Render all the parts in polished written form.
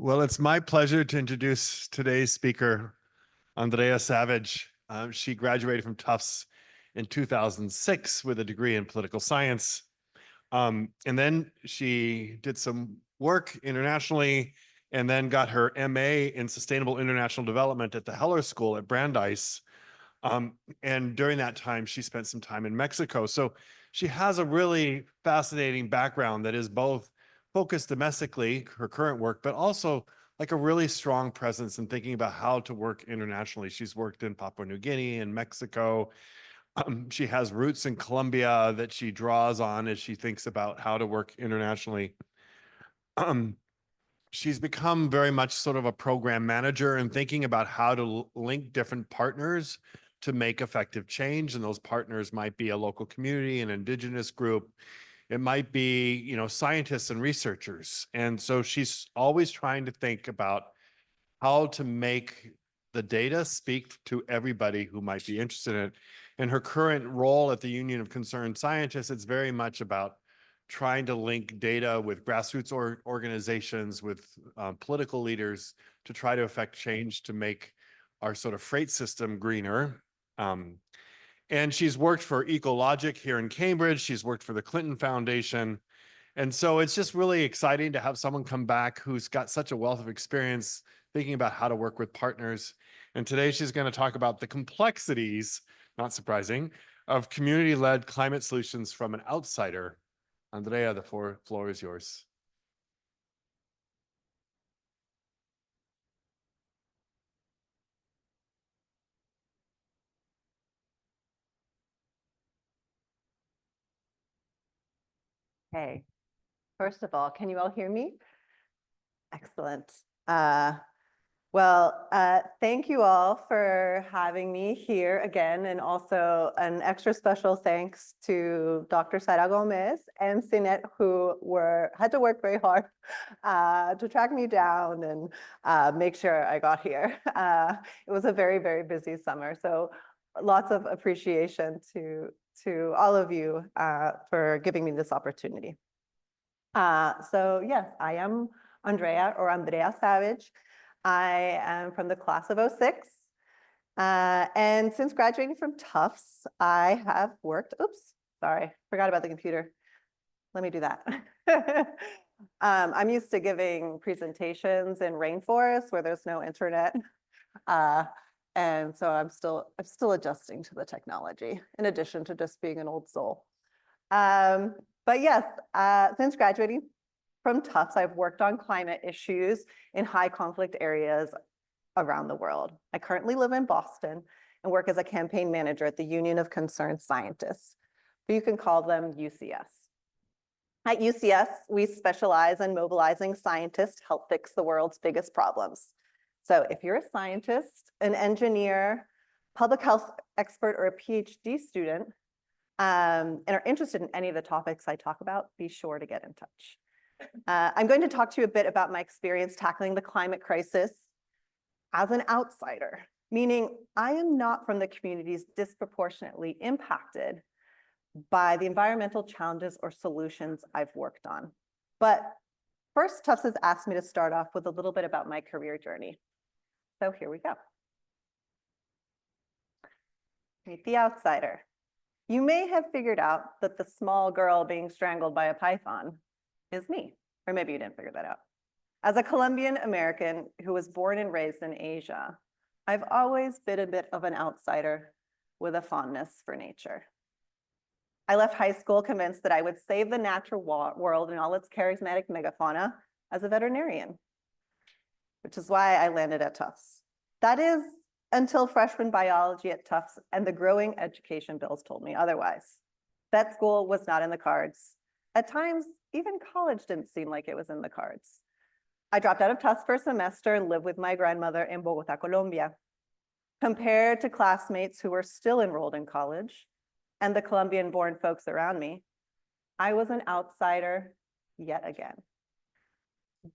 Well, it's my pleasure to introduce today's speaker, Andrea Savage. She graduated from Tufts in 2006 with a degree in political science. And then she did some work internationally and then got her MA in Sustainable International Development at the Heller School at Brandeis. And during that time, she spent some time in Mexico. So she has a really fascinating background that is both focused domestically, her current work, but also like a really strong presence in thinking about how to work internationally. She's worked in Papua New Guinea and Mexico. She has roots in Colombia that she draws on as she thinks about how to work internationally. Um, she's become very much sort of a program manager and thinking about how to link different partners to make effective change. And those partners might be a local community, an indigenous group. It might be, scientists and researchers. And so she's always trying to think about how to make the data speak to everybody who might be interested in it. In her current role at the Union of Concerned Scientists, it's very much about trying to link data with grassroots organizations, with political leaders to try to affect change to make our sort of freight system greener. And she's worked for Ecologic here in Cambridge. She's worked for the Clinton Foundation. And so it's just really exciting to have someone come back who's got such a wealth of experience thinking about how to work with partners. And today she's going to talk about the complexities, not surprising, of community-led climate solutions from an outsider. Andrea, the floor is yours. Hey, first of all, can you all hear me? Excellent. Thank you all for having me here again, and also an extra special thanks to Dr. Sara Gomez and Sinet, who had to work very hard to track me down and make sure I got here. It was a very, very busy summer, so lots of appreciation to all of you for giving me this opportunity. So yes, I am Andrea Savage. I am from the class of '06. And since graduating from Tufts, I have worked, oops, sorry, forgot about the computer. Let me do that. I'm used to giving presentations in rainforests where there's no internet. And so I'm still adjusting to the technology, in addition to just being an old soul. But yes, since graduating from Tufts, I've worked on climate issues in high conflict areas around the world. I currently live in Boston and work as a campaign manager at the Union of Concerned Scientists, but you can call them UCS. At UCS, we specialize in mobilizing scientists to help fix the world's biggest problems. So if you're a scientist, an engineer, public health expert, or a PhD student, and are interested in any of the topics I talk about, be sure to get in touch. I'm going to talk to you a bit about my experience tackling the climate crisis as an outsider, meaning I am not from the communities disproportionately impacted by the environmental challenges or solutions I've worked on. But first, Tufts has asked me to start off with a little bit about my career journey. So here we go. Meet the outsider. You may have figured out that the small girl being strangled by a python is me, or maybe you didn't figure that out. As a Colombian American who was born and raised in Asia, I've always been a bit of an outsider with a fondness for nature. I left high school convinced that I would save the natural world and all its charismatic megafauna as a veterinarian, which is why I landed at Tufts. That is until freshman biology at Tufts and the growing education bills told me otherwise. Vet school was not in the cards. At times, even college didn't seem like it was in the cards. I dropped out of Tufts for a semester and lived with my grandmother in Bogota, Colombia. Compared to classmates who were still enrolled in college and the Colombian-born folks around me, I was an outsider yet again.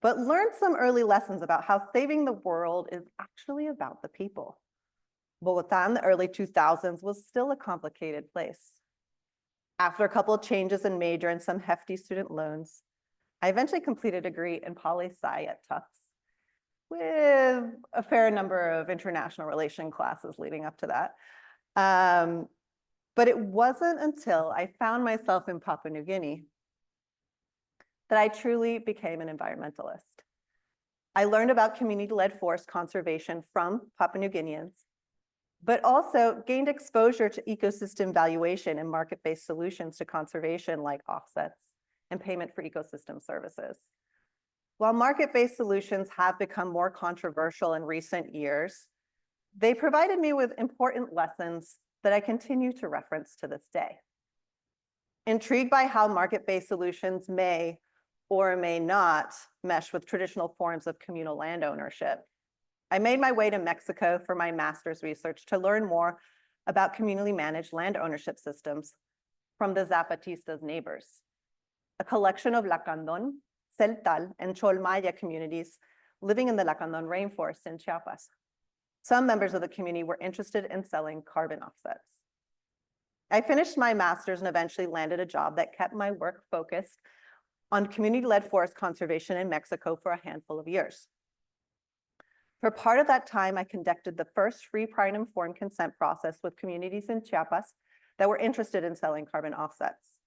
But learned some early lessons about how saving the world is actually about the people. Bogota in the early 2000s was still a complicated place. After a couple of changes in major and some hefty student loans, I eventually completed a degree in poli-sci at Tufts with a fair number of international relation classes leading up to that. But it wasn't until I found myself in Papua New Guinea that I truly became an environmentalist. I learned about community-led forest conservation from Papua New Guineans, but also gained exposure to ecosystem valuation and market-based solutions to conservation like offsets and payment for ecosystem services. While market-based solutions have become more controversial in recent years, they provided me with important lessons that I continue to reference to this day. Intrigued by how market-based solutions may or may not mesh with traditional forms of communal land ownership, I made my way to Mexico for my master's research to learn more about communally managed land ownership systems from the Zapatistas' neighbors, a collection of Lacandon, Celtal, and Cholmaya communities living in the Lacandon rainforest in Chiapas. Some members of the community were interested in selling carbon offsets. I finished my master's and eventually landed a job that kept my work focused on community-led forest conservation in Mexico for a handful of years. For part of that time, I conducted the first free, prior, and informed consent process with communities in Chiapas that were interested in selling carbon offsets.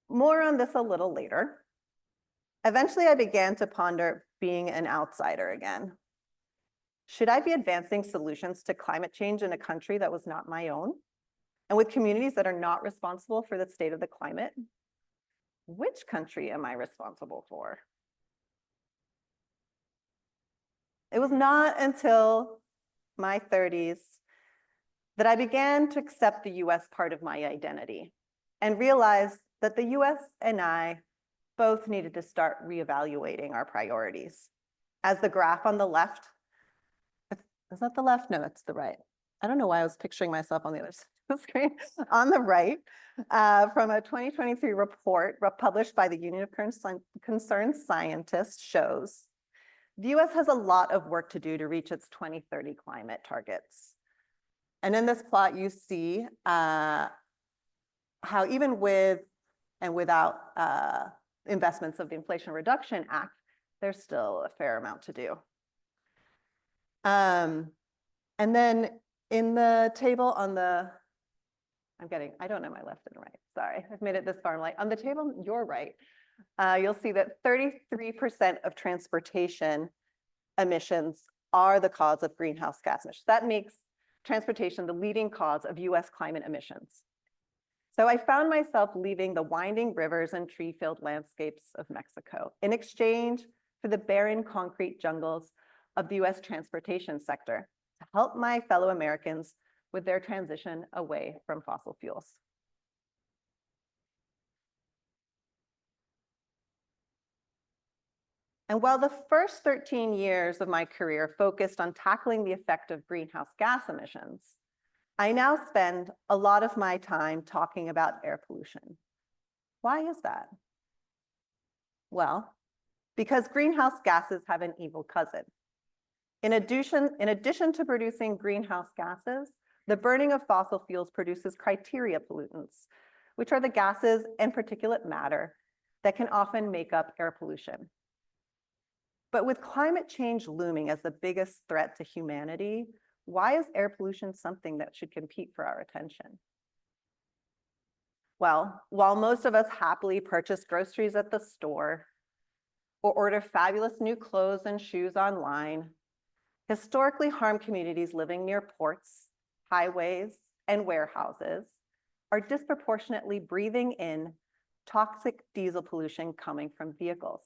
More on this a little later. Eventually, I began to ponder being an outsider again. Should I be advancing solutions to climate change in a country that was not my own, and with communities that are not responsible for the state of the climate? Which country am I responsible for? It was not until my 30s that I began to accept the US part of my identity and realized that the US and I both needed to start reevaluating our priorities. As the graph on the left, is that the left? No, it's the right. I don't know why I was picturing myself on the other side of the screen. On the right, from a 2023 report published by the Union of Concerned Scientists shows the US has a lot of work to do to reach its 2030 climate targets. And in this plot, you see how even with and without investments of the Inflation Reduction Act, there's still a fair amount to do. And then in the table on the, I don't know my left and right, sorry, I've made it this far. I'm like, on the table on your right, you'll see that 33% of transportation emissions are the cause of greenhouse gas emissions. That makes transportation the leading cause of US climate emissions. So I found myself leaving the winding rivers and tree-filled landscapes of Mexico in exchange for the barren concrete jungles of the US transportation sector to help my fellow Americans with their transition away from fossil fuels. And while the first 13 years of my career focused on tackling the effect of greenhouse gas emissions, I now spend a lot of my time talking about air pollution. Why is that? Well, because greenhouse gases have an evil cousin. In addition to producing greenhouse gases, the burning of fossil fuels produces criteria pollutants, which are the gases and particulate matter that can often make up air pollution. But with climate change looming as the biggest threat to humanity, why is air pollution something that should compete for our attention? Well, while most of us happily purchase groceries at the store or order fabulous new clothes and shoes online, historically harmed communities living near ports, highways, and warehouses are disproportionately breathing in toxic diesel pollution coming from vehicles,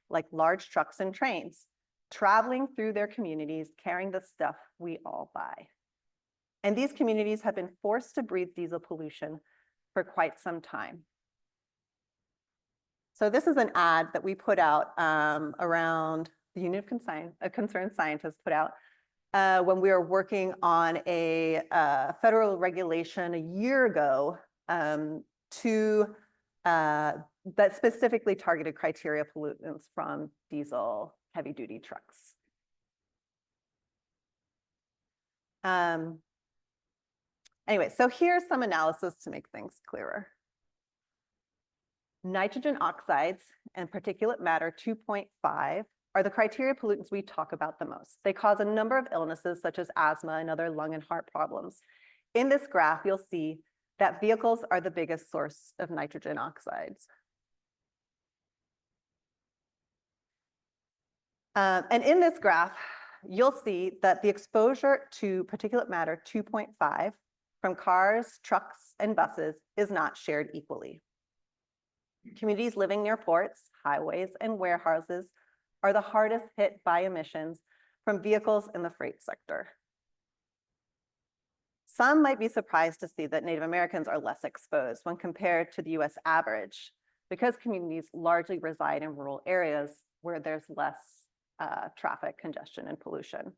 like large trucks and trains, traveling through their communities, carrying the stuff we all buy. And these communities have been forced to breathe diesel pollution for quite some time. So this is an ad that we put out around the Union of Concerned Scientists put out when we were working on a federal regulation a year ago that specifically targeted criteria pollutants from diesel heavy-duty trucks. Anyway, so here's some analysis to make things clearer. Nitrogen oxides and particulate matter 2.5 are the criteria pollutants we talk about the most. They cause a number of illnesses such as asthma and other lung and heart problems. In this graph, you'll see that vehicles are the biggest source of nitrogen oxides. And in this graph, you'll see that the exposure to particulate matter 2.5 from cars, trucks, and buses is not shared equally. Communities living near ports, highways, and warehouses are the hardest hit by emissions from vehicles in the freight sector. Some might be surprised to see that Native Americans are less exposed when compared to the US average, because communities largely reside in rural areas where there's less traffic congestion and pollution.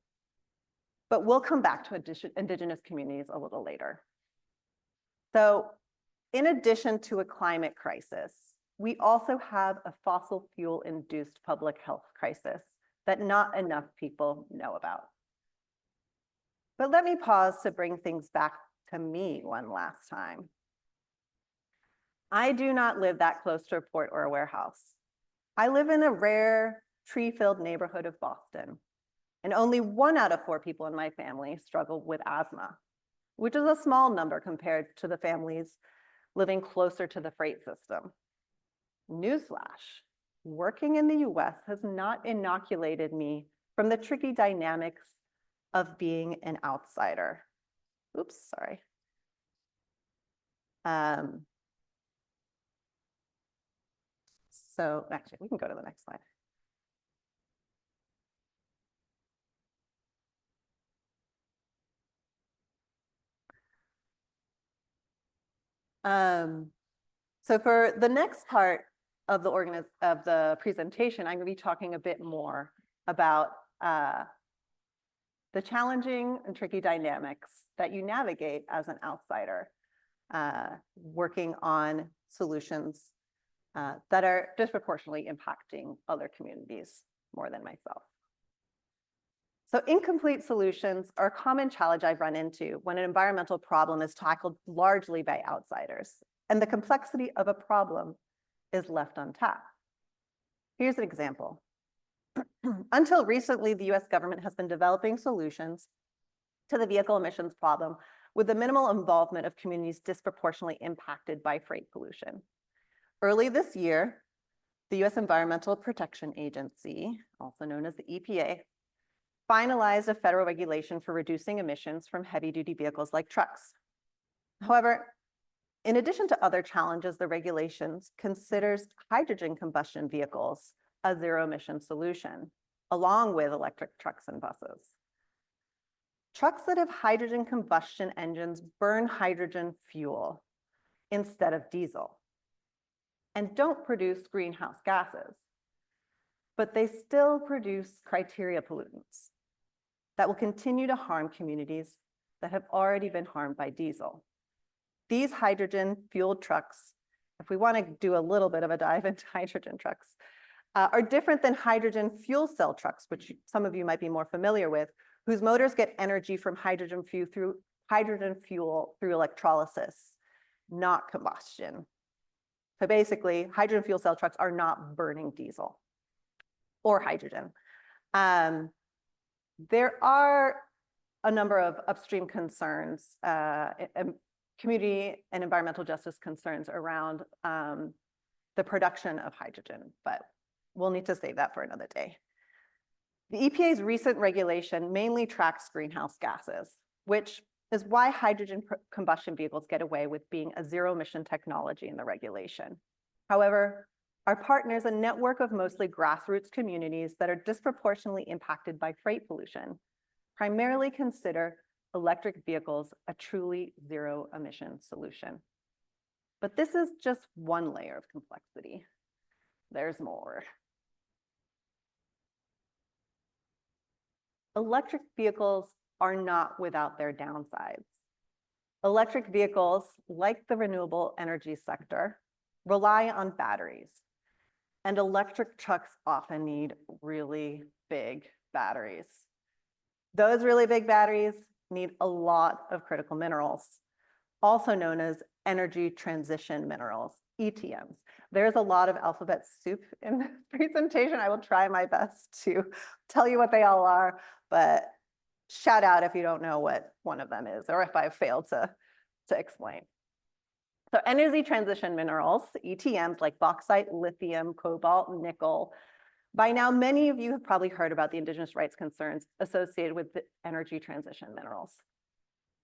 But we'll come back to indigenous communities a little later. So in addition to a climate crisis, we also have a fossil fuel induced public health crisis that not enough people know about. But let me pause to bring things back to me one last time. I do not live that close to a port or a warehouse. I live in a rare tree-filled neighborhood of Boston, and only 1 out of 4 people in my family struggle with asthma, which is a small number compared to the families living closer to the freight system. Newsflash, working in the US has not inoculated me from the tricky dynamics of being an outsider. Oops, sorry. So actually, we can go to the next slide. So for the next part of the presentation, I'm going to be talking a bit more about the challenging and tricky dynamics that you navigate as an outsider, working on solutions that are disproportionately impacting other communities more than myself. So incomplete solutions are a common challenge I've run into when an environmental problem is tackled largely by outsiders, and the complexity of a problem is left untapped. Here's an example. Until recently, the US government has been developing solutions to the vehicle emissions problem with the minimal involvement of communities disproportionately impacted by freight pollution. Early this year, the US Environmental Protection Agency, also known as the EPA, finalized a federal regulation for reducing emissions from heavy-duty vehicles like trucks. However, in addition to other challenges, the regulations considers hydrogen combustion vehicles a zero-emission solution, along with electric trucks and buses. Trucks that have hydrogen combustion engines burn hydrogen fuel instead of diesel and don't produce greenhouse gases, but they still produce criteria pollutants that will continue to harm communities that have already been harmed by diesel. These hydrogen-fueled trucks, if we want to do a little bit of a dive into hydrogen trucks, are different than hydrogen fuel cell trucks, which some of you might be more familiar with, whose motors get energy from hydrogen fuel through electrolysis, not combustion. So basically, hydrogen fuel cell trucks are not burning diesel or hydrogen. There are a number of upstream concerns, community and environmental justice concerns around the production of hydrogen, but we'll need to save that for another day. The EPA's recent regulation mainly tracks greenhouse gases, which is why hydrogen combustion vehicles get away with being a zero-emission technology in the regulation. However, our partners, a network of mostly grassroots communities that are disproportionately impacted by freight pollution, primarily consider electric vehicles a truly zero-emission solution. But this is just one layer of complexity. There's more. Electric vehicles are not without their downsides. Electric vehicles, like the renewable energy sector, rely on batteries. And electric trucks often need really big batteries. Those really big batteries need a lot of critical minerals, also known as energy transition minerals, ETMs, There's a lot of alphabet soup in this presentation. I will try my best to tell you what they all are, but shout out if you don't know what one of them is or if I failed to explain. So energy transition minerals, ETMs like bauxite, lithium, cobalt, nickel. By now, many of you have probably heard about the indigenous rights concerns associated with the energy transition minerals.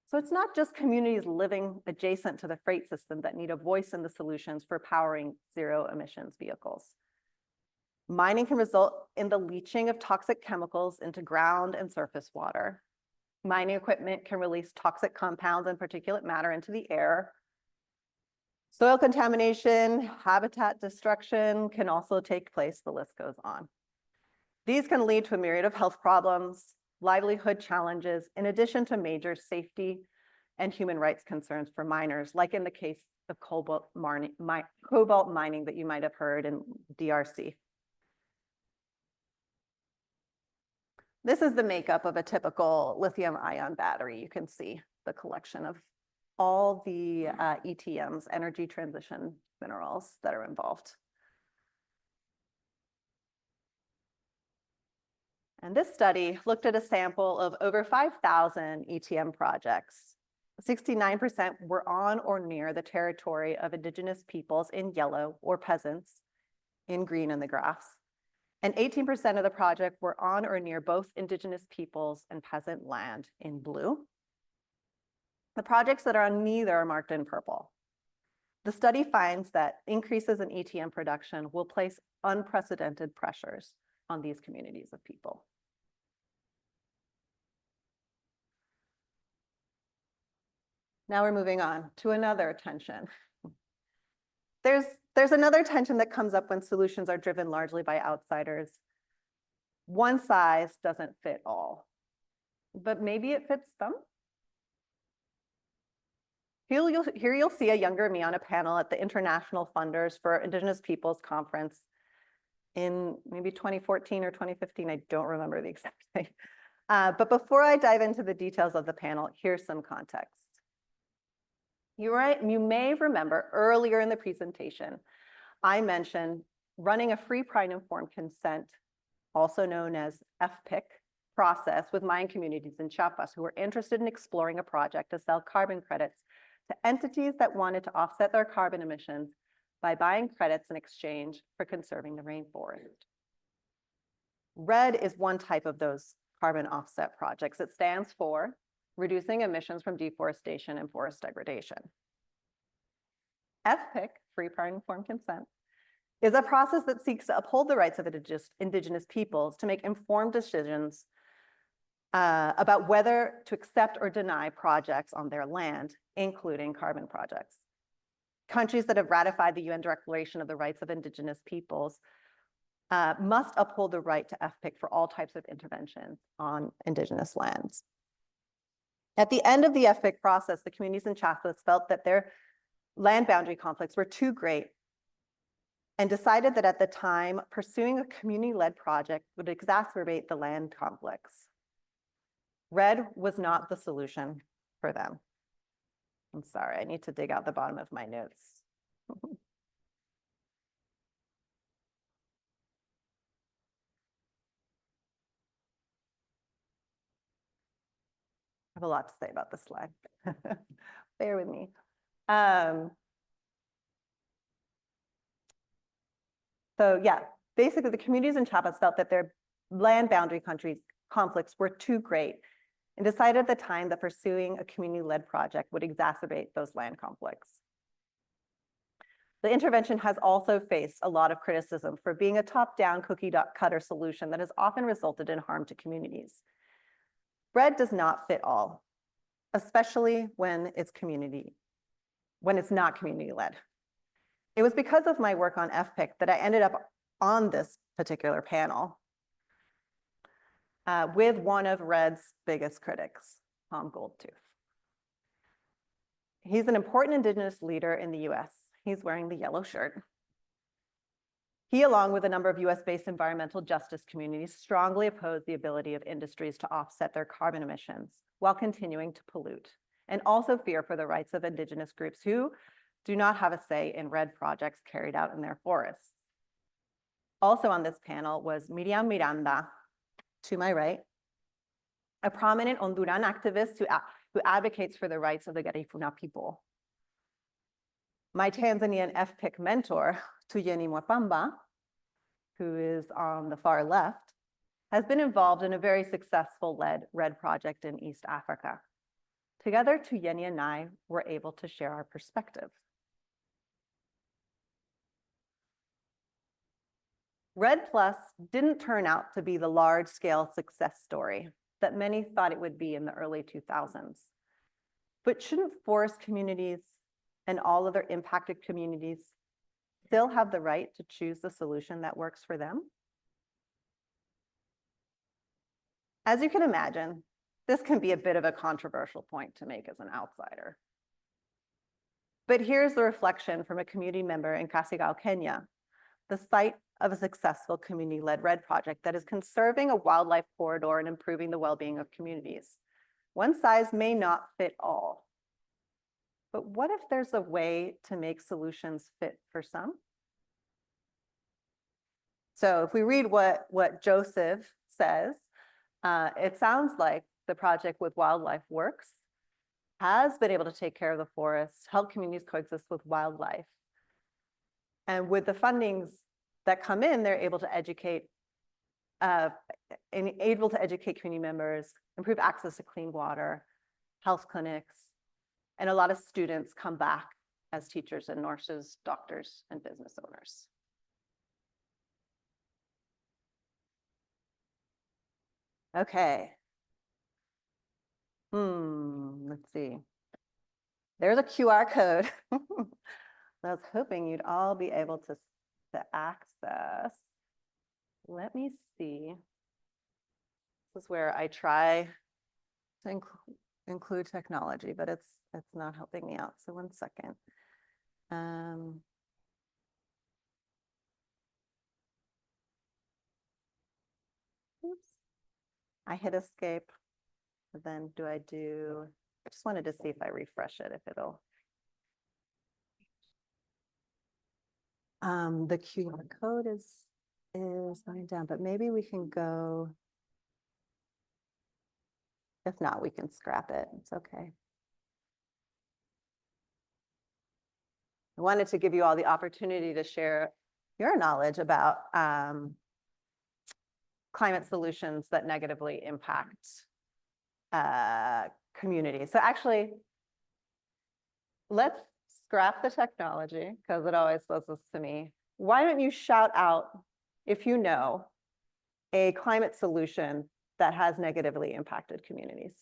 So it's not just communities living adjacent to the freight system that need a voice in the solutions for powering zero emissions vehicles. Mining can result in the leaching of toxic chemicals into ground and surface water. Mining equipment can release toxic compounds and particulate matter into the air. Soil contamination, habitat destruction can also take place, the list goes on. These can lead to a myriad of health problems, livelihood challenges, in addition to major safety and human rights concerns for miners, like in the case of cobalt mining that you might have heard in DRC. This is the makeup of a typical lithium-ion battery. You can see the collection of all the ETMs, energy transition minerals, that are involved. And this study looked at a sample of over 5,000 ETM projects. 69% were on or near the territory of indigenous peoples in yellow, or peasants in green in the graphs. And 18% of the project were on or near both indigenous peoples and peasant land in blue. The projects that are on neither are marked in purple. The study finds that increases in ETM production will place unprecedented pressures on these communities of people. Now we're moving on to another tension. There's another tension that comes up when solutions are driven largely by outsiders. One size doesn't fit all, but maybe it fits some. Here you'll see a younger me on a panel at the International Funders for Indigenous Peoples Conference in maybe 2014 or 2015. I don't remember the exact thing. But before I dive into the details of the panel, here's some context. You may remember earlier in the presentation, I mentioned running a free, prior, and informed consent, also known as FPIC, process with mine communities in Chiapas who were interested in exploring a project to sell carbon credits to entities that wanted to offset their carbon emissions by buying credits in exchange for conserving the rainforest. RED is one type of those carbon offset projects. It stands for Reducing Emissions from Deforestation and Forest Degradation. FPIC, Free, Prior, and Informed Consent, is a process that seeks to uphold the rights of indigenous peoples to make informed decisions about whether to accept or deny projects on their land, including carbon projects. Countries that have ratified the UN Declaration of the Rights of Indigenous Peoples must uphold the right to FPIC for all types of interventions on indigenous lands. At the end of the FPIC process, the communities in Chiapas felt that their land boundary conflicts were too great and decided that at the time, pursuing a community-led project would exacerbate the land conflicts. RED was not the solution for them. I'm sorry, I need to dig out the bottom of my notes. I have a lot to say about this slide. Bear with me. So yeah, basically the communities in Chiapas felt that their land boundary conflicts were too great and decided at the time that pursuing a community-led project would exacerbate those land conflicts. The intervention has also faced a lot of criticism for being a top-down cookie-cutter solution that has often resulted in harm to communities. RED does not fit all, especially when it's not community-led. It was because of my work on FPIC that I ended up on this particular panel with one of RED's biggest critics, Tom Goldtooth. He's an important indigenous leader in the US. He's wearing the yellow shirt. He, along with a number of US-based environmental justice communities, strongly oppose the ability of industries to offset their carbon emissions while continuing to pollute, and also fear for the rights of indigenous groups who do not have a say in REDD projects carried out in their forests. Also on this panel was Miriam Miranda, to my right, a prominent Honduran activist who advocates for the rights of the Garifuna people. My Tanzanian FPIC mentor, Tuyeni Mwapamba, who is on the far left, has been involved in a very successful REDD project in East Africa. Together, Tuyeni and I were able to share our perspective. REDD Plus didn't turn out to be the large-scale success story that many thought it would be in the early 2000s. But shouldn't forest communities and all other impacted communities still have the right to choose the solution that works for them? As you can imagine, this can be a bit of a controversial point to make as an outsider. But here's the reflection from a community member in Kasigao, Kenya, the site of a successful community-led REDD project that is conserving a wildlife corridor and improving the well-being of communities. One size may not fit all. But what if there's a way to make solutions fit for some? So if we read what Joseph says, it sounds like the project with Wildlife Works has been able to take care of the forests, help communities coexist with wildlife. And with the fundings that come in, they're able to educate community members, improve access to clean water, health clinics, and a lot of students come back as teachers and nurses, doctors, and business owners. Okay. Let's see. There's a QR code. I was hoping you'd all be able to access. Let me see. This is where I try to include technology, but it's not helping me out. So one second. Oops. I hit escape. But then I just wanted to see if I refresh it, if it'll. The QR code is going down, but maybe we can go. If not, we can scrap it. It's okay. I wanted to give you all the opportunity to share your knowledge about climate solutions that negatively impact communities. So actually, let's scrap the technology because it always does this to me. Why don't you shout out if you know a climate solution that has negatively impacted communities?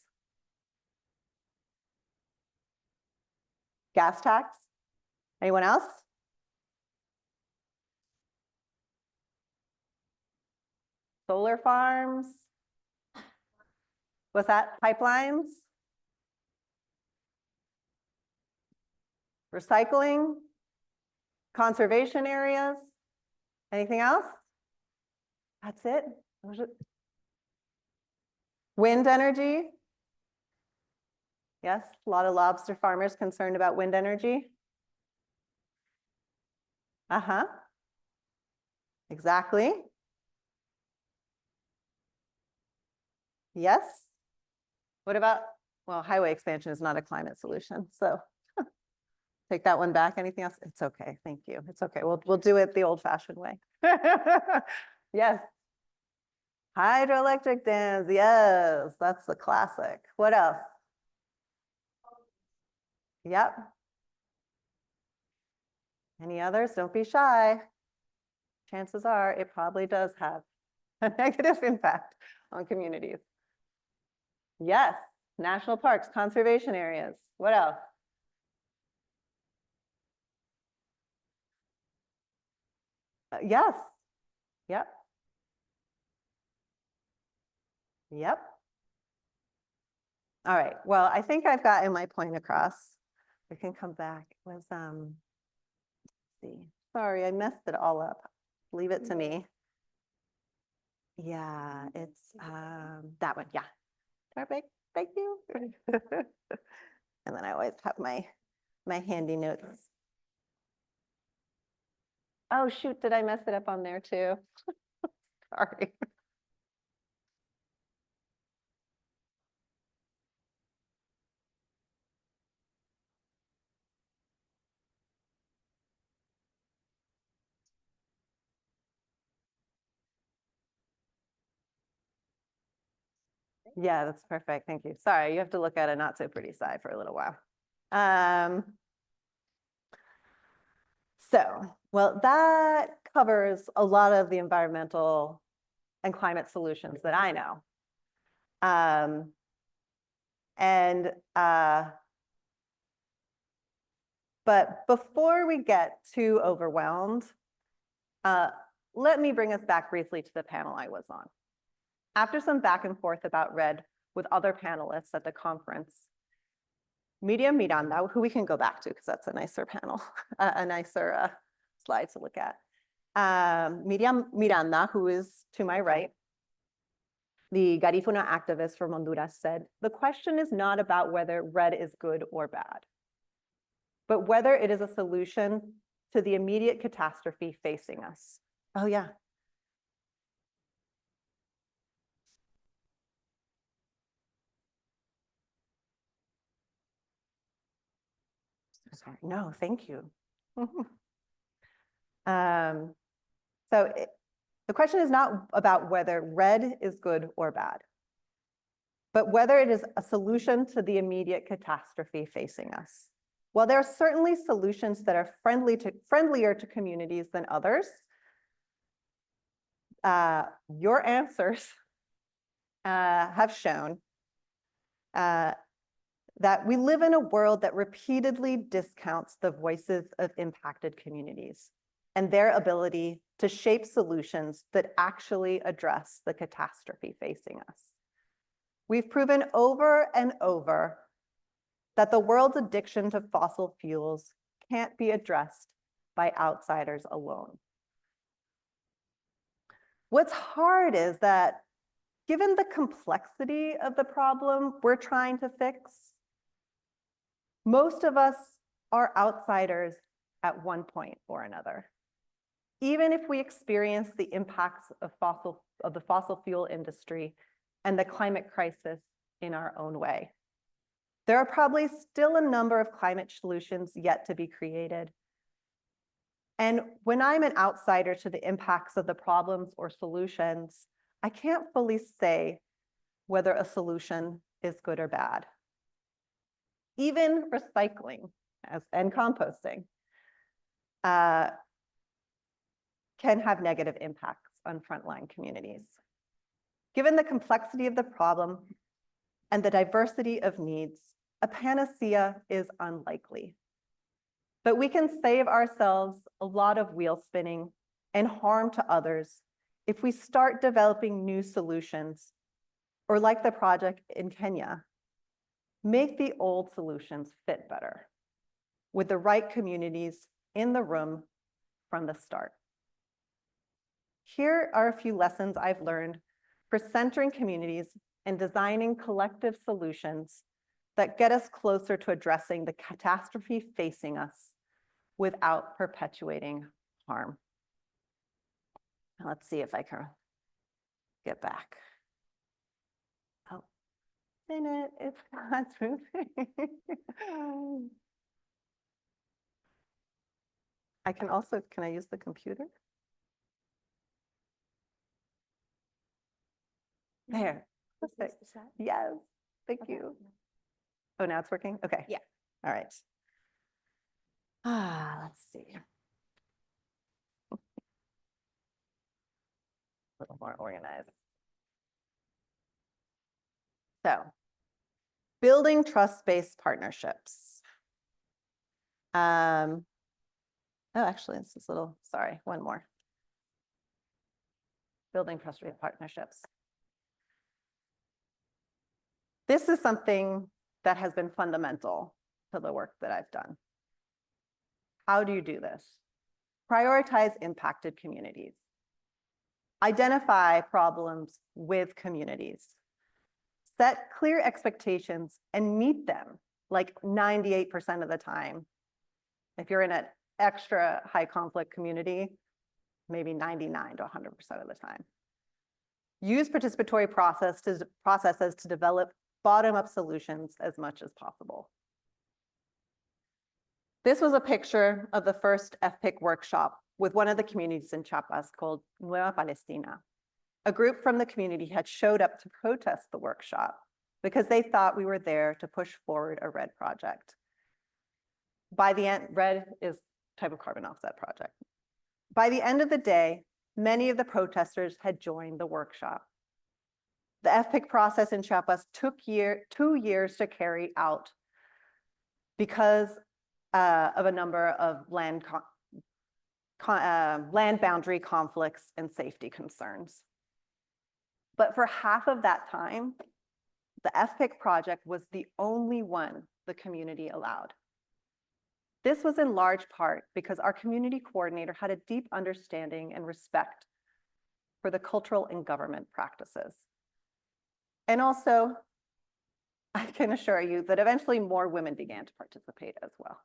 Gas tax? Anyone else? Solar farms? What's that? Pipelines? Recycling? Conservation areas? Anything else? That's it? Wind energy? Yes, a lot of lobster farmers concerned about wind energy. Exactly. Yes. What about, well, highway expansion is not a climate solution, so take that one back. Anything else? It's okay. Thank you. It's okay. We'll do it the old-fashioned way. Yes. Hydroelectric dams. Yes, that's the classic. What else? Yep. Any others? Don't be shy. Chances are it probably does have a negative impact on communities. Yes, national parks, conservation areas. What else? Yes. Yep. Yep. All right. Well, I think I've gotten my point across. We can come back. It was let's see. Sorry, I messed it all up. Leave it to me. Yeah, it's that one. Yeah. Perfect. Thank you. And then I always have my handy notes Oh, shoot, did I mess it up on there too? Sorry. Yeah, that's perfect. Thank you. Sorry, you have to look at a not so pretty side for a little while. Well, that covers a lot of the environmental and climate solutions that I know. But before we get too overwhelmed, let me bring us back briefly to the panel I was on. After some back and forth about RED with other panelists at the conference, Miriam Miranda, who we can go back to because that's a nicer panel, a nicer slide to look at. Miriam Miranda, who is to my right, the Garifuna activist from Honduras, said, the question is not about whether RED is good or bad, but whether it is a solution to the immediate catastrophe facing us. Oh, yeah. Sorry. No, thank you. The question is not about whether RED is good or bad, but whether it is a solution to the immediate catastrophe facing us. While there are certainly solutions that are friendlier to communities than others, your answers have shown that we live in a world that repeatedly discounts the voices of impacted communities and their ability to shape solutions that actually address the catastrophe facing us. We've proven over and over that the world's addiction to fossil fuels can't be addressed by outsiders alone. What's hard is that given the complexity of the problem we're trying to fix, most of us are outsiders at one point or another. Even if we experience the impacts of the fossil fuel industry and the climate crisis in our own way. There are probably still a number of climate solutions yet to be created. And when I'm an outsider to the impacts of the problems or solutions, I can't fully say whether a solution is good or bad. Even recycling and composting can have negative impacts on frontline communities. Given the complexity of the problem and the diversity of needs, a panacea is unlikely. But we can save ourselves a lot of wheel spinning and harm to others if we start developing new solutions, or like the project in Kenya, make the old solutions fit better with the right communities in the room from the start. Here are a few lessons I've learned for centering communities and designing collective solutions that get us closer to addressing the catastrophe facing us without perpetuating harm. Now let's see if I can get back. Oh, it's not moving. I can also, can I use the computer? There. Perfect. Yes, thank you. Oh, now it's working? Okay. Yeah. All right. Let's see. A little more organized. So, building trust-based partnerships. Oh, actually, this is a little, sorry, one more. Building trust-based partnerships. This is something that has been fundamental to the work that I've done. How do you do this? Prioritize impacted communities. Identify problems with communities. Set clear expectations and meet them like 98% of the time. If you're in an extra high conflict community, maybe 99 to 100% of the time. Use participatory processes to develop bottom-up solutions as much as possible. This was a picture of the first FPIC workshop with one of the communities in Chiapas called Nueva Palestina. A group from the community had showed up to protest the workshop because they thought we were there to push forward a RED project. By the end, RED is type of carbon offset project. By the end of the day, many of the protesters had joined the workshop. The FPIC process in Chiapas took 2 years to carry out because of a number of land boundary conflicts and safety concerns. But for half of that time, the FPIC project was the only one the community allowed. This was in large part because our community coordinator had a deep understanding and respect for the cultural and government practices. And also, I can assure you that eventually more women began to participate as well.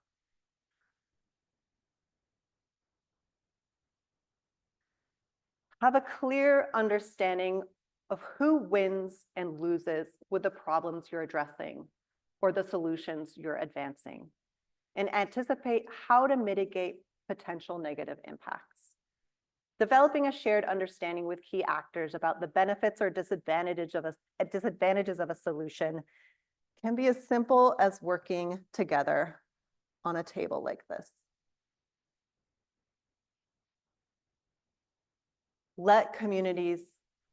Have a clear understanding of who wins and loses with the problems you're addressing or the solutions you're advancing, and anticipate how to mitigate potential negative impacts. Developing a shared understanding with key actors about the benefits or disadvantages of a solution can be as simple as working together on a table like this. Let communities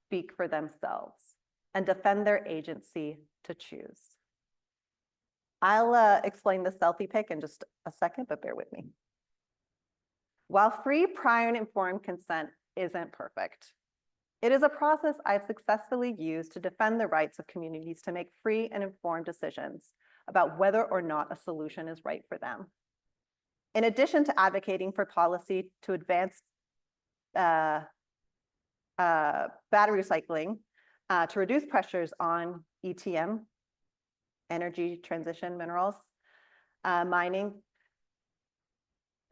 speak for themselves and defend their agency to choose. I'll explain the selfie pic in just a second, but bear with me. While free, prior, and informed consent isn't perfect, it is a process I've successfully used to defend the rights of communities to make free and informed decisions about whether or not a solution is right for them. In addition to advocating for policy to advance battery recycling, to reduce pressures on ETM, energy transition minerals, mining,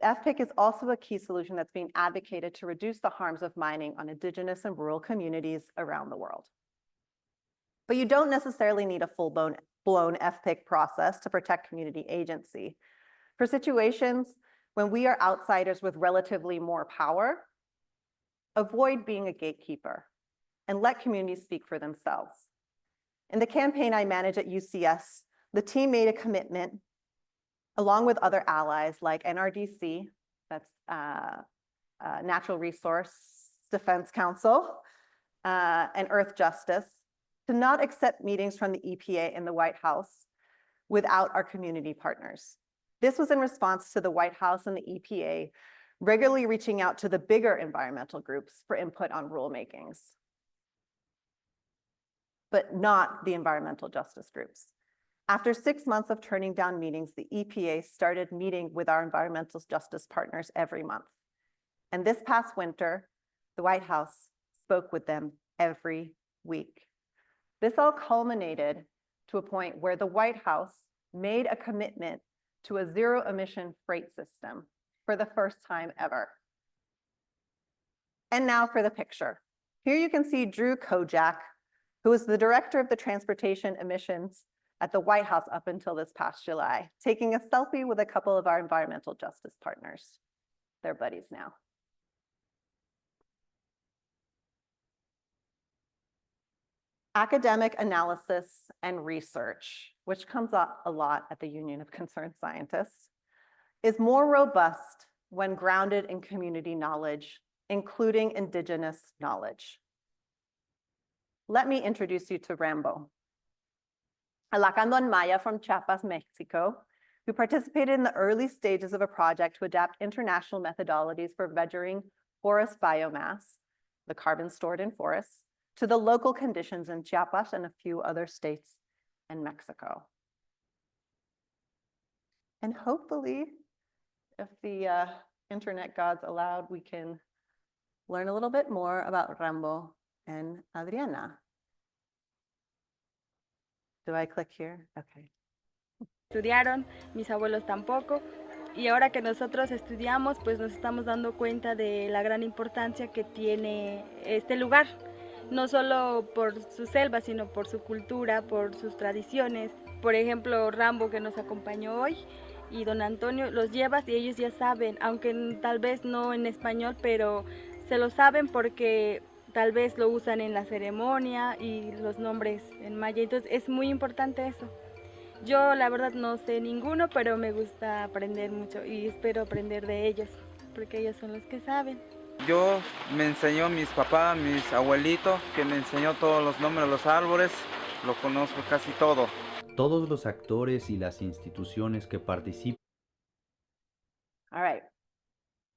FPIC is also a key solution that's being advocated to reduce the harms of mining on indigenous and rural communities around the world. But you don't necessarily need a full-blown FPIC process to protect community agency. For situations when we are outsiders with relatively more power, avoid being a gatekeeper and let communities speak for themselves. In the campaign I manage at UCS, the team made a commitment along with other allies like NRDC, that's Natural Resource Defense Council, and Earth Justice, to not accept meetings from the EPA and the White House without our community partners. This was in response to the White House and the EPA regularly reaching out to the bigger environmental groups for input on rulemakings, but not the environmental justice groups. After 6 months of turning down meetings, the EPA started meeting with our environmental justice partners every month. And this past winter, the White House spoke with them every week. This all culminated to a point where the White House made a commitment to a zero-emission freight system for the first time ever. And now for the picture. Here you can see Drew Kojak, who was the director of the transportation emissions at the White House up until this past July, taking a selfie with a couple of our environmental justice partners. They're buddies now. Academic analysis and research, which comes up a lot at the Union of Concerned Scientists, is more robust when grounded in community knowledge, including indigenous knowledge. Let me introduce you to Rambo, a Lacandon Maya from Chiapas, Mexico, who participated in the early stages of a project to adapt international methodologies for measuring forest biomass, the carbon stored in forests, to the local conditions in Chiapas and a few other states and Mexico. And hopefully, if the internet gods allowed, we can learn a little bit more about Rambo and Adriana. Do I click here? Okay. Estudiaron, mis abuelos tampoco, Y ahora que nosotros estudiamos, pues nos estamos dando cuenta de la gran importancia que tiene este lugar, no solo por su selva, sino por su cultura, por sus tradiciones. Por ejemplo, Rambo, que nos acompañó hoy, y don Antonio, los llevas y ellos ya saben, aunque tal vez no en español, pero se lo saben porque tal vez lo usan en la ceremonia y los nombres en maya. Entonces es muy importante eso. Yo la verdad no sé ninguno, pero me gusta aprender mucho y espero aprender de ellos, porque ellos son los que saben. Yo me enseñó mis papás, mis abuelitos, que me enseñó todos los nombres de los árboles, lo conozco casi todo. Todos los actores y las instituciones que participan. All right.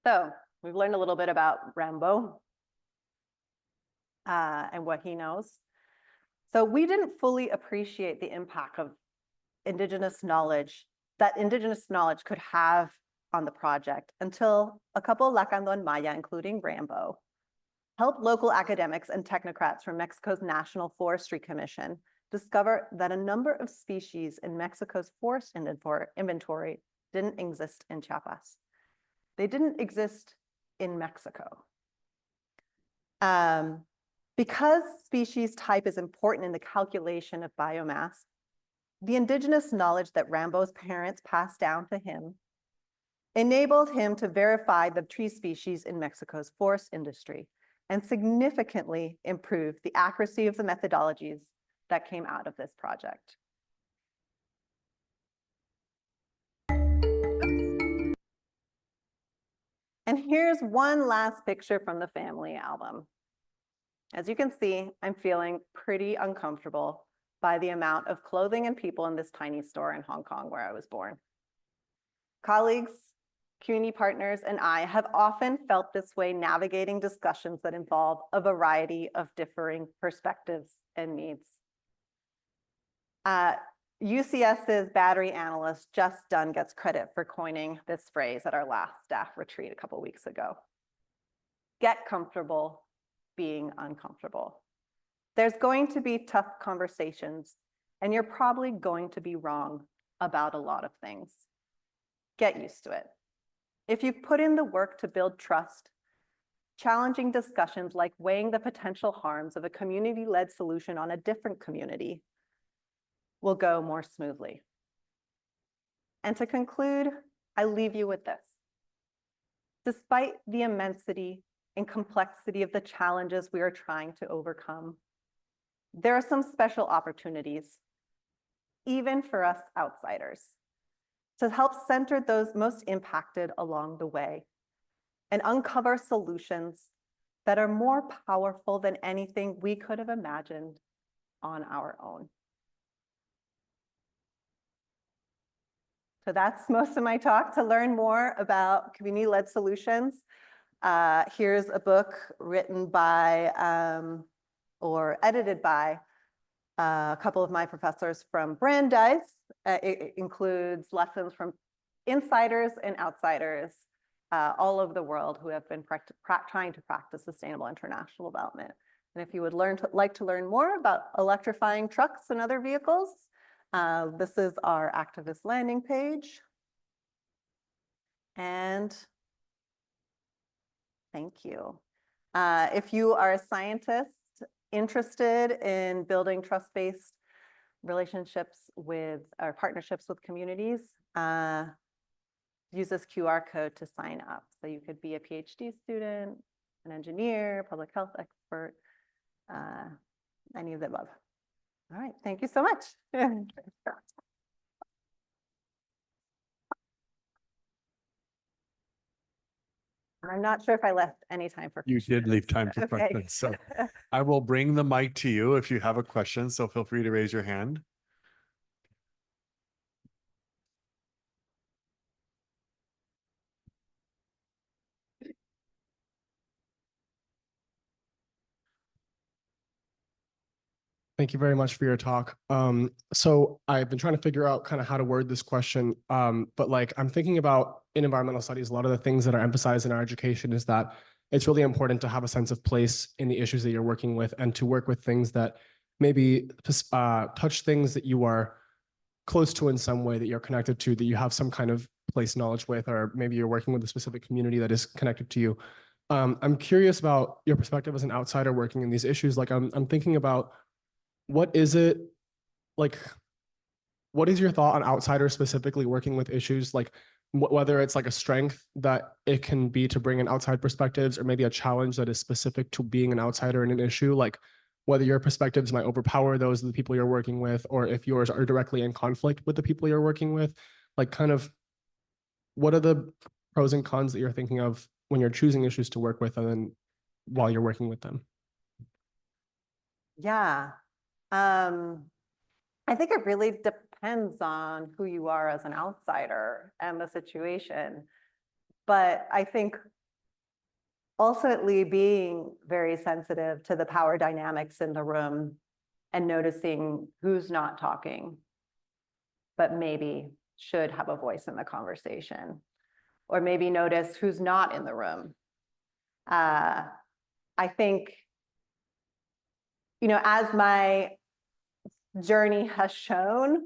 So we've learned a little bit about Rambo and what he knows. So we didn't fully appreciate the impact of indigenous knowledge could have on the project until a couple Lacandon Maya, including Rambo, helped local academics and technocrats from Mexico's National Forestry Commission discover that a number of species in Mexico's forest inventory didn't exist in Chiapas. They didn't exist in Mexico. Because species type is important in the calculation of biomass, the indigenous knowledge that Rambo's parents passed down to him enabled him to verify the tree species in Mexico's forest industry and significantly improve the accuracy of the methodologies that came out of this project. And here's one last picture from the family album. As you can see, I'm feeling pretty uncomfortable by the amount of clothing and people in this tiny store in Hong Kong where I was born. Colleagues, community partners, and I have often felt this way navigating discussions that involve a variety of differing perspectives and needs. UCS's battery analyst Just Dunn gets credit for coining this phrase at our last staff retreat a couple weeks ago. Get comfortable being uncomfortable. There's going to be tough conversations, and you're probably going to be wrong about a lot of things. Get used to it. If you put in the work to build trust, challenging discussions like weighing the potential harms of a community-led solution on a different community will go more smoothly. And to conclude, I leave you with this. Despite the immensity and complexity of the challenges we are trying to overcome, there are some special opportunities, even for us outsiders, to help center those most impacted along the way and uncover solutions that are more powerful than anything we could have imagined on our own. So that's most of my talk. To learn more about community-led solutions, here's a book written by or edited by a couple of my professors from Brandeis. It includes lessons from insiders and outsiders all over the world who have been trying to practice sustainable international development. And if you would like to learn more about electrifying trucks and other vehicles, this is our activist landing page. And thank you. If you are a scientist interested in building trust-based relationships with or partnerships with communities, use this QR code to sign up. So you could be a PhD student, an engineer, public health expert, any of the above. All right, thank you so much. I'm not sure if I left any time for questions. You did leave time for Okay. questions. So I will bring the mic to you if you have a question. So feel free to raise your hand. Thank you very much for your talk. So I've been trying to figure out kind of how to word this question, but like I'm thinking about in environmental studies, a lot of the things that are emphasized in our education is that it's really important to have a sense of place in the issues that you're working with and to work with things that maybe touch things that you are close to in some way, that you're connected to, that you have some kind of misplaced knowledge with, or maybe you're working with a specific community that is connected to you. I'm curious about your perspective as an outsider working in these issues. Like I'm thinking about what is it like, what is your thought on outsiders specifically working with issues, like whether it's like a strength that it can be to bring in outside perspectives, or maybe a challenge that is specific to being an outsider in an issue, like whether your perspectives might overpower those of the people you're working with, or if yours are directly in conflict with the people you're working with, like kind of what are the pros and cons that you're thinking of when you're choosing issues to work with and then while you're working with them? Yeah. I think it really depends on who you are as an outsider and the situation. But I think ultimately being very sensitive to the power dynamics in the room and noticing who's not talking, but maybe should have a voice in the conversation, or maybe notice who's not in the room. I think, as my journey has shown,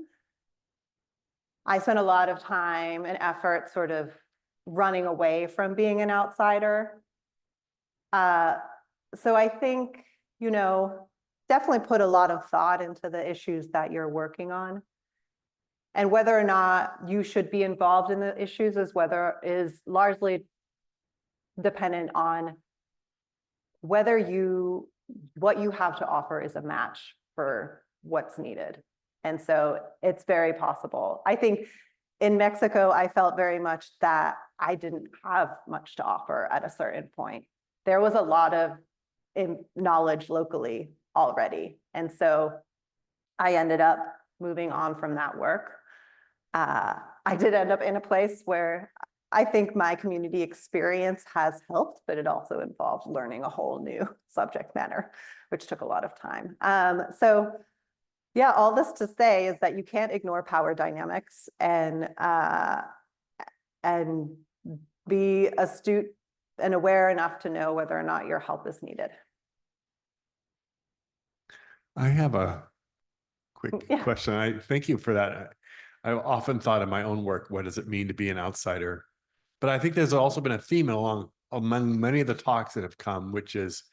I spent a lot of time and effort sort of running away from being an outsider. So I think, definitely put a lot of thought into the issues that you're working on. And whether or not you should be involved in the issues is largely dependent on whether what you have to offer is a match for what's needed. And so it's very possible. I think in Mexico, I felt very much that I didn't have much to offer at a certain point. There was a lot of knowledge locally already. And so I ended up moving on from that work. I did end up in a place where I think my community experience has helped, but it also involved learning a whole new subject matter, which took a lot of time. So yeah, all this to say is that you can't ignore power dynamics and be astute and aware enough to know whether or not your help is needed. I have a quick Yeah. question. I thank you for that. I've often thought in my own work, what does it mean to be an outsider? But I think there's also been a theme among many of the talks that have come, which is,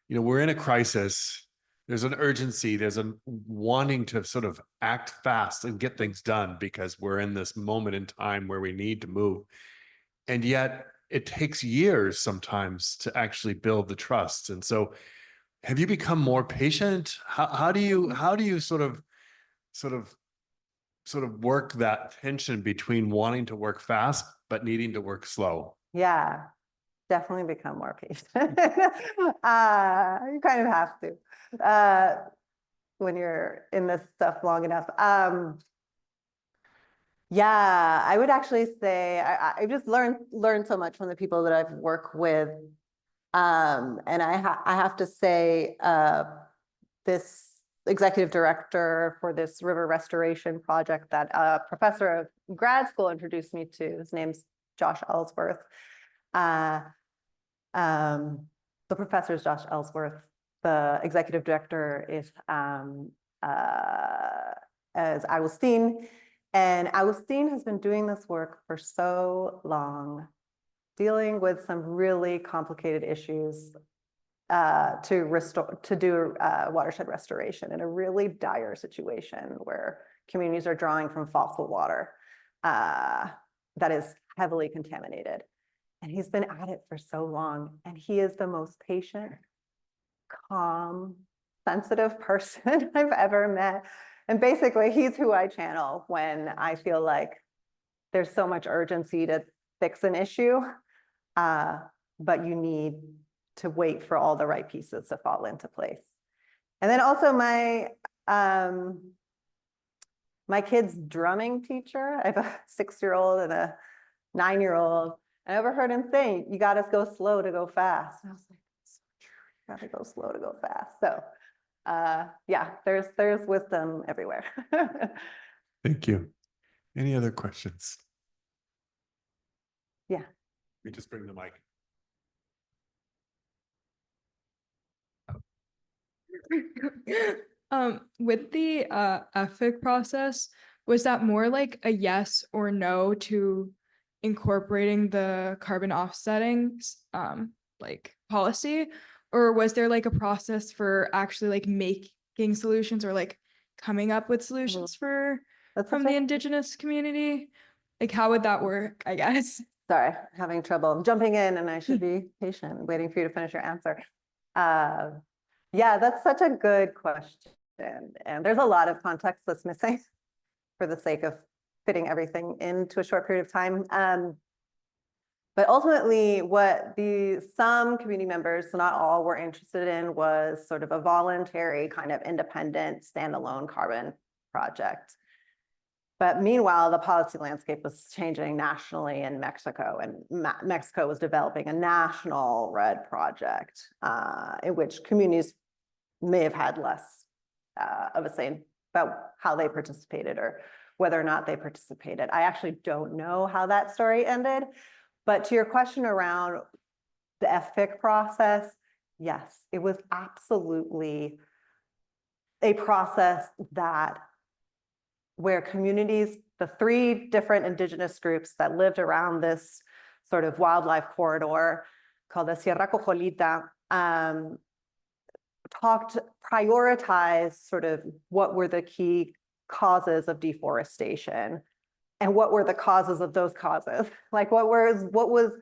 we're in a crisis. There's an urgency. There's a wanting to sort of act fast and get things done because we're in this moment in time where we need to move. And yet it takes years sometimes to actually build the trust. And so have you become more patient? How do you sort of work that tension between wanting to work fast but needing to work slow? Yeah, definitely become more patient. You kind of have to when you're in this stuff long enough. Yeah, I would actually say I just learned so much from the people that I've worked with. And I have to say, this executive director for this river restoration project that a professor of grad school introduced me to, his name's Josh Ellsworth. The professor is Josh Ellsworth. The executive director is as Agustin. And Agustin has been doing this work for so long, dealing with some really complicated issues to do watershed restoration in a really dire situation where communities are drawing from fossil water that is heavily contaminated. And he's been at it for so long, and he is the most patient, calm, sensitive person I've ever met. And basically, he's who I channel when I feel like there's so much urgency to fix an issue, but you need to wait for all the right pieces to fall into place. And then also my kid's drumming teacher, I have a 6-year-old and a 9-year-old. I overheard him saying, "You got to go slow to go fast." And I was like, "So true. You got to go slow to go fast." So yeah, there's wisdom everywhere. Thank you. Any other questions? Yeah. We just bring the mic. With the ethic process, was that more like a yes or no to incorporating the carbon offsetting like policy, or was there like a process for actually like making solutions or like coming up with solutions for That's from such the a- indigenous community? Like how would that work, I guess? Sorry, having trouble. I'm jumping in and I should be patient, waiting for you to finish your answer. Yeah, that's such a good question. And there's a lot of context that's missing for the sake of fitting everything into a short period of time. But ultimately, what some community members, not all, were interested in was sort of a voluntary kind of independent standalone carbon project. But meanwhile, the policy landscape was changing nationally in Mexico, and Mexico was developing a national RED project in which communities may have had less of a say about how they participated or whether or not they participated. I actually don't know how that story ended, but to your question around the FPIC process, yes, it was absolutely a process where communities, the 3 different indigenous groups that lived around this sort of wildlife corridor called the Sierra Cojolita, prioritized sort of what were the key causes of deforestation and what were the causes of those causes, like what was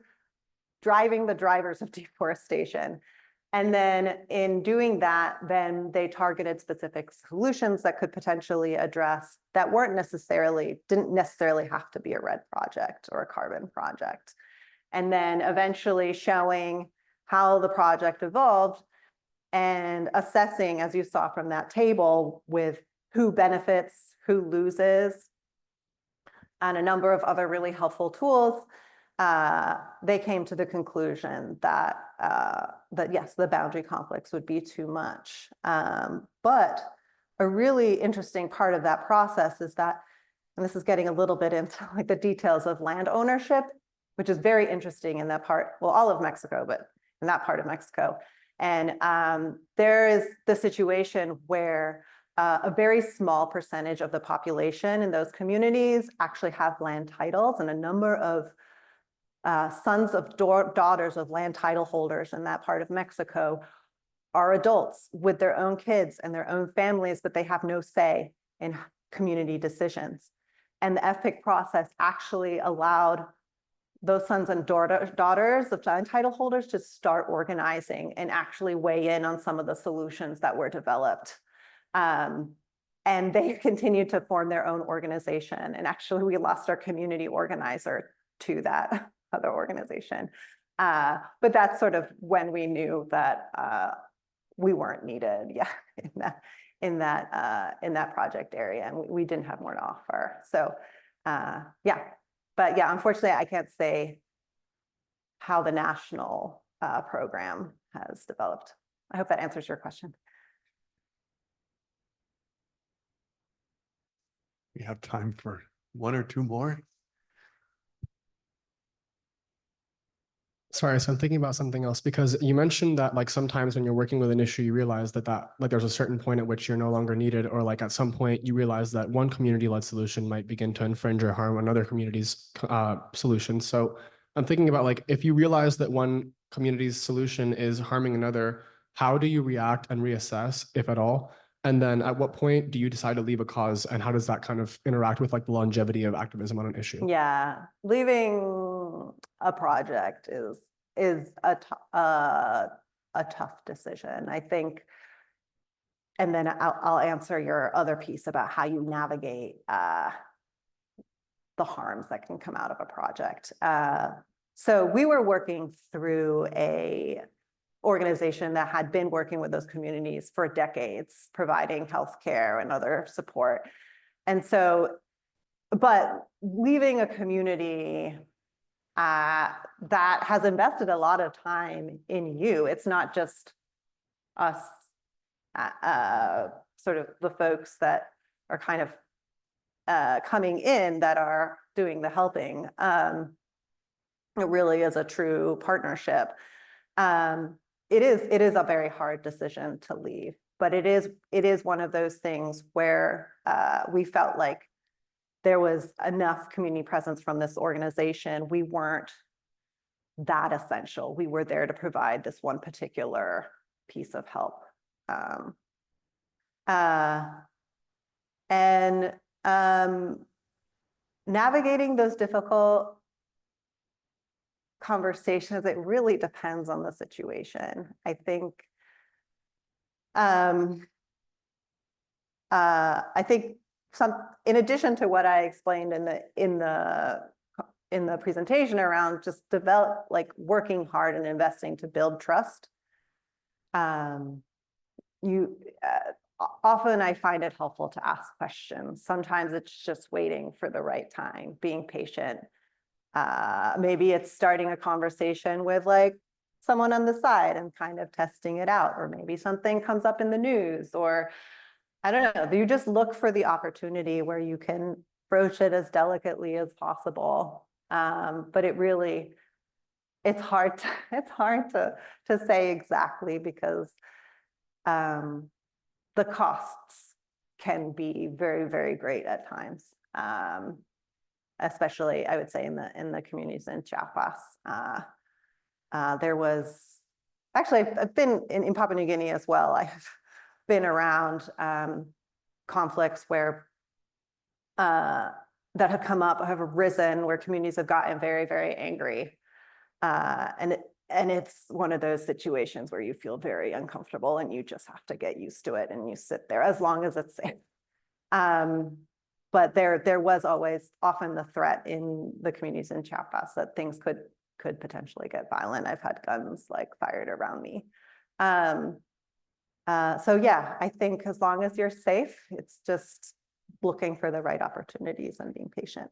driving the drivers of deforestation. And then in doing that, then they targeted specific solutions that could potentially address that didn't necessarily have to be a RED project or a carbon project. And then eventually showing how the project evolved and assessing, as you saw from that table, with who benefits, who loses, and a number of other really helpful tools. They came to the conclusion that yes, the boundary conflicts would be too much. But a really interesting part of that process is that, and this is getting a little bit into like the details of land ownership, which is very interesting in that part, well, all of Mexico, but in that part of Mexico. And there is the situation where a very small percentage of the population in those communities actually have land titles, and a number of sons of daughters of land title holders in that part of Mexico are adults with their own kids and their own families, but they have no say in community decisions. And the FPIC process actually allowed those sons and daughters of land title holders to start organizing and actually weigh in on some of the solutions that were developed. And they continued to form their own organization. And actually, we lost our community organizer to that other organization. But that's sort of when we knew that we weren't needed, in that project area, and we didn't have more to offer. So yeah, but yeah, unfortunately, I can't say how the national program has developed. I hope that answers your question. We have time for 1 or 2 more. Sorry, so I'm thinking about something else, because you mentioned that like sometimes when you're working with an issue, you realize that like there's a certain point at which you're no longer needed, or like at some point you realize that one community-led solution might begin to infringe or harm another community's solution. So I'm thinking about like, if you realize that one community's solution is harming another, how do you react and reassess, if at all? And then at what point do you decide to leave a cause, and how does that kind of interact with like the longevity of activism on an issue? Yeah, leaving a project is a tough decision, I think. And then I'll answer your other piece about how you navigate the harms that can come out of a project. So we were working through a organization that had been working with those communities for decades, providing healthcare and other support. And so, but leaving a community that has invested a lot of time in you, it's not just us, sort of the folks that are kind of coming in that are doing the helping. It really is a true partnership. It is a very hard decision to leave, but it is one of those things where we felt like there was enough community presence from this organization. We weren't that essential. We were there to provide this one particular piece of help. Navigating those difficult conversations, it really depends on the situation. I think in addition to what I explained in the presentation around just working hard and investing to build trust, often I find it helpful to ask questions. Sometimes it's just waiting for the right time, being patient. Maybe it's starting a conversation with like someone on the side and kind of testing it out, or maybe something comes up in the news, or I don't know, you just look for the opportunity where you can broach it as delicately as possible. But it's hard to say exactly, because the costs can be very, very great at times. Especially, I would say, in the communities in Chiapas. There was, actually, I've been in Papua New Guinea as well. I've been around conflicts where that have come up, have arisen, where communities have gotten very, very angry. And it's one of those situations where you feel very uncomfortable and you just have to get used to it, and you sit there as long as it's safe. But there was always often the threat in the communities in Chiapas that things could potentially get violent. I've had guns like fired around me. So yeah, I think as long as you're safe, it's just looking for the right opportunities and being patient.